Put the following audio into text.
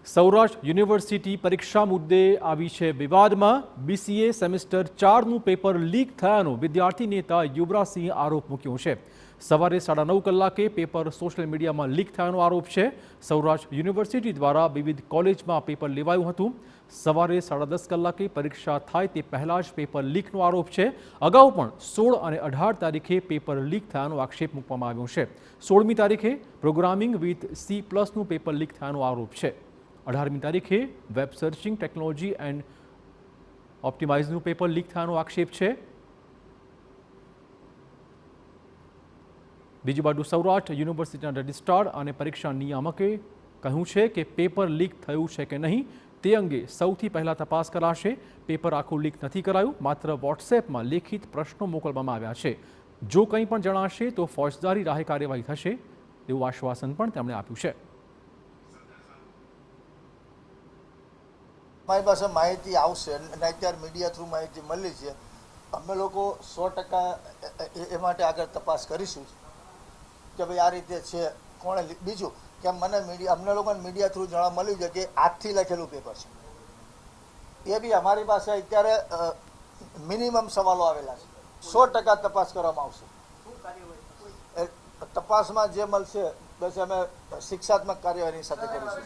Saurashtra university પરીક્ષા મુદ્દે આવી છે વિવાદમાં। બીસીએ સેમેસ્ટર 4નું પેપર લીક થયાનો વિદ્યાર્થી નેતા યુવરાજસિંહે આરોપ મૂક્યો છે। સવારે 9:30 કલાકે પેપર સોશિયલ મીડિયામાં લીક થયાનો આરોપ છે। સૌરાષ્ટ્ર યુનિવર્સિટી દ્વારા વિવિધ કોલેજમાં પેપર લેવાયું હતું। સવારે 10:30 કલાકે પરીક્ષા થાય તે પહેલા જ પેપર લીકનો આરોપ છે। અગાઉ પણ 16 અને 18 તારીખે પેપર લીક થયાનો આક્ષેપ મૂકવામાં આવ્યો છે। 16મી તારીખે પ્રોગ્રામિંગ વિથ C+નું પેપર લીક થયાનો આરોપ છે। 18મી તારીખે વેબ સર્ચિંગ ટેકનોલોજી એન્ડ ઓપ્ટિમાઇઝનું પેપર લીક થયાનો આક્ષેપ છે। બીજી બાજુ સૌરાષ્ટ્ર યુનિવર્સિટીના રજિસ્ટ્રાર અને પરીક્ષા નિયામકે કહ્યું છે કે પેપર લીક થયું છે કે નહીં તે અંગે સૌથી પહેલા તપાસ કરાશે। પેપર આખું લીક નથી કરાયું, માત્ર વોટ્સએપમાં લેખિત પ્રશ્નો મોકલવામાં આવ્યા છે। જો કંઈ પણ જણાશે તો ફોજદારી રાહે કાર્યવાહી થશે તેવું આશ્વાસન પણ તેમણે આપ્યું છે। મારી પાસે માહિતી આવશે અને અત્યારે મીડિયા થ્રુ માહિતી મળી છે। અમે લોકો 100% એ માટે આગળ તપાસ કરીશું કે ભાઈ આ રીતે છે, કોણે બીજું કે અમને લોકોને મીડિયા થ્રુ જાણવા મળ્યું છે કે આજથી લખેલું પેપર છે। એ બી અમારી પાસે અત્યારે મિનિમમ સવાલો આવેલા છે। 100% તપાસ કરવામાં આવશે। તપાસમાં જે મળશે બસ અમે શિક્ષાત્મક કાર્યવાહી સાથે કરીશું।